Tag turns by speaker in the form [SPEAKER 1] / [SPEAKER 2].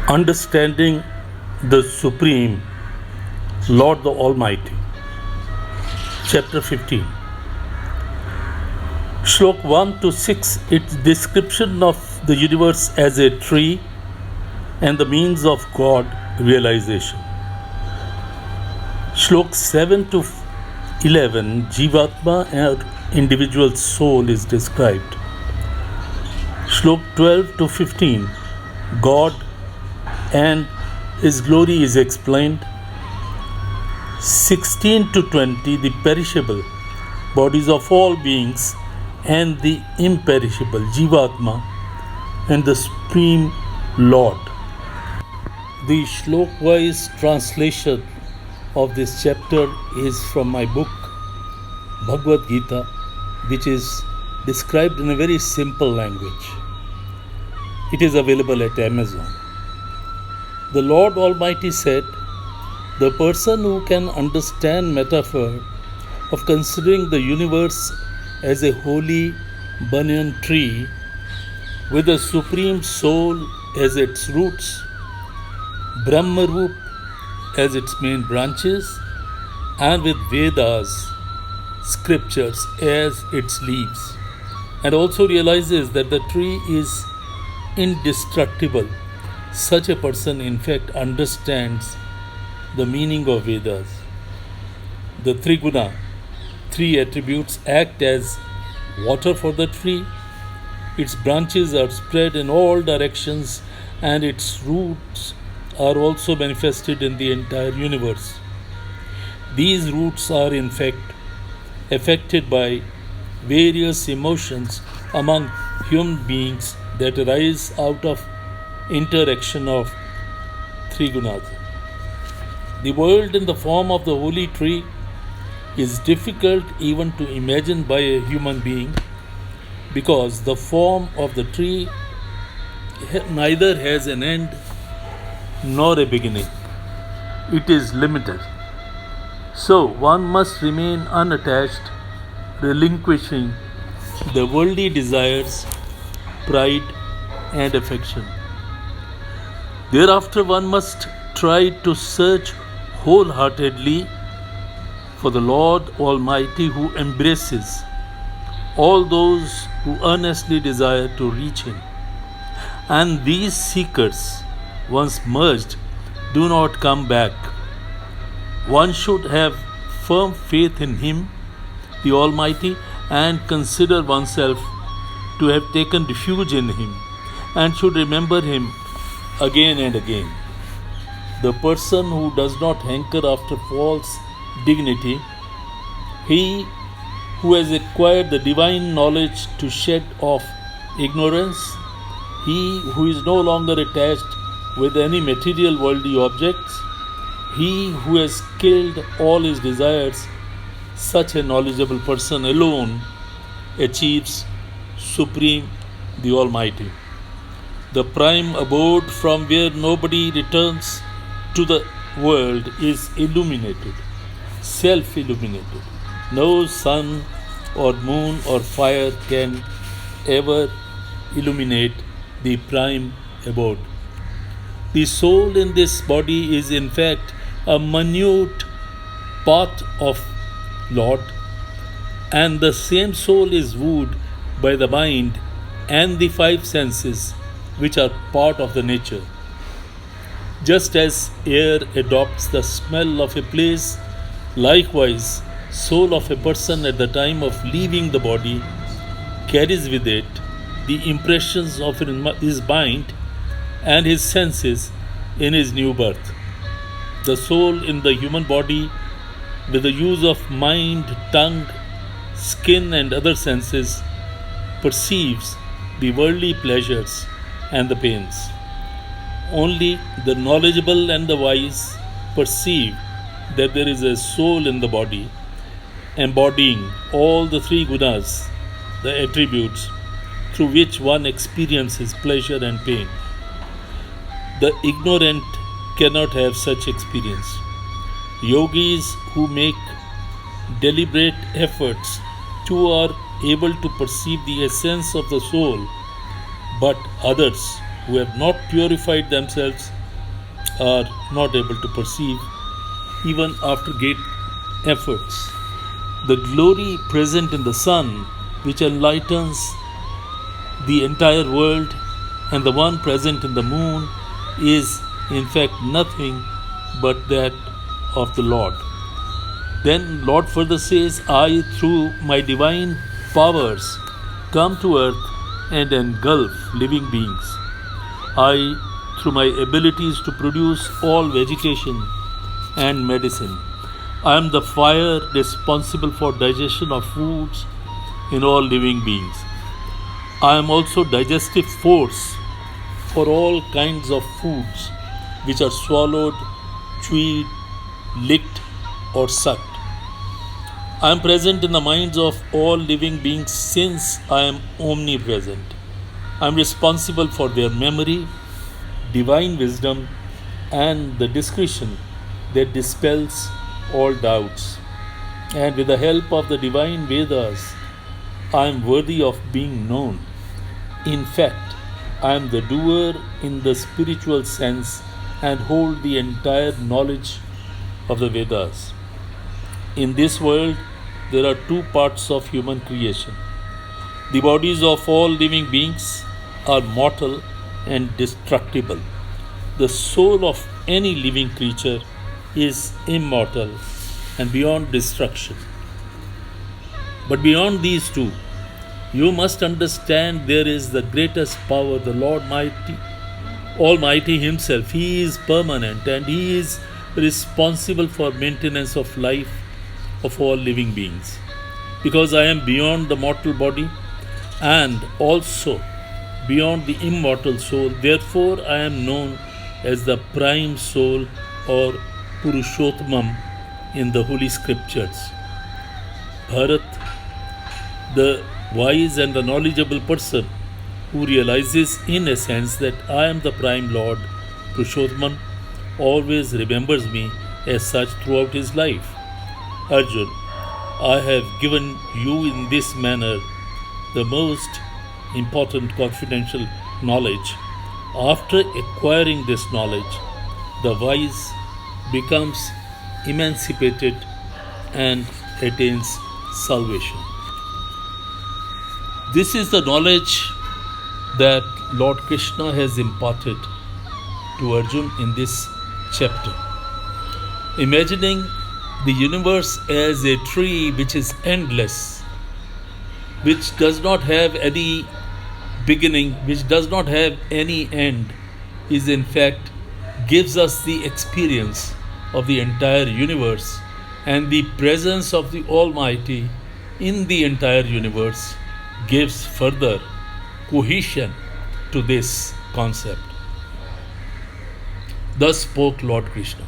[SPEAKER 1] Understanding the Supreme Lord the Almighty. Chapter 15. Shlok 1 to 6, its description of the universe as a tree and the means of God realization. Shlok 7 to 11, JivaAtma or individual soul is described. Shlok 12 to 15, God and His glory is explained. 16 to 20, the perishable bodies of all beings and the imperishable JivaAtma and the Supreme Lord. The shlok-wise translation of this chapter is from my book Bhagavad Gita, which is described in a very simple language. It is available at Amazon. The Lord Almighty said, "The person who can understand metaphor of considering the universe as a holy Bunyan tree with the Supreme Soul as its roots, Brahmarup as its main branches, and with Vedas, scriptures as its leaves, and also realizes that the tree is indestructible, such a person in fact understands the meaning of Vedas. The Triguna, three attributes, act as water for the tree. Its branches are spread in all directions and its roots are also manifested in the entire universe. These roots are in fact affected by various emotions among human beings that arise out of interaction of three gunas. The world in the form of the holy tree is difficult even to imagine by a human being, because the form of the tree neither has an end nor a beginning. It is limited. So one must remain unattached, relinquishing the worldly desires, pride, and affection. Thereafter one must try to search wholeheartedly for the Lord Almighty, who embraces all those who earnestly desire to reach Him. And these seekers, once merged, do not come back. One should have firm faith in Him, the Almighty, and consider oneself to have taken refuge in Him, and should remember Him again and again. The person who does not hanker after false dignity, he who has acquired the divine knowledge to shed off ignorance, he who is no longer attached with any material worldly objects, he who has killed all his desires, such a knowledgeable person alone achieves Supreme, the Almighty. The prime abode from where nobody returns to the world is illuminated, self-illuminated. No sun or moon or fire can ever illuminate the prime abode. The soul in this body is in fact a minute part of Lord, and the same soul is wooed by the mind and the five senses, which are part of the nature. Just as air adopts the smell of a place, likewise soul of a person at the time of leaving the body carries with it the impressions of his mind and his senses in his new birth. The soul in the human body, with the use of mind, tongue, skin, and other senses, perceives the worldly pleasures and the pains. Only the knowledgeable and the wise perceive that there is a soul in the body, embodying all the three gunas, the attributes through which one experiences pleasure and pain. The ignorant cannot have such experience. Yogis who make deliberate efforts too are able to perceive the essence of the soul, but others who have not purified themselves are not able to perceive even after great efforts. The glory present in the sun, which enlightens the entire world, and the one present in the moon is in fact nothing but that of the Lord. Then Lord further says, I through my divine powers come to earth and engulf living beings. I through my abilities to produce all vegetation and medicine. I am the fire responsible for digestion of foods in all living beings. I am also digestive force for all kinds of foods which are swallowed, chewed, licked, or sucked. I am present in the minds of all living beings since I am omnipresent. I am responsible for their memory, divine wisdom, and the discretion that dispels all doubts. And with the help of the divine Vedas, I am worthy of being known. In fact, I am the doer in the spiritual sense and hold the entire knowledge of the Vedas. In this world, there are two parts of human creation. The bodies of all living beings are mortal and destructible. The soul of any living creature is immortal and beyond destruction. But beyond these two, you must understand there is the greatest power, the Lord Almighty Himself. He is permanent and He is responsible for maintenance of life of all living beings. Because I am beyond the mortal body and also beyond the immortal soul, therefore I am known as the prime soul or Purushottamam in the Holy Scriptures. Bharat, the wise and the knowledgeable person who realizes in a sense that I am the prime Lord, Purushottamam, always remembers me as such throughout his life. Arjun, I have given you in this manner the most important confidential knowledge. After acquiring this knowledge, the wise becomes emancipated and attains salvation. This is the knowledge that Lord Krishna has imparted to Arjun in this chapter. Imagining the universe as a tree which is endless, which does not have any beginning, which does not have any end, is in fact gives us the experience of the entire universe and the presence of the Almighty in the entire universe gives further cohesion to this concept. Thus spoke Lord Krishna.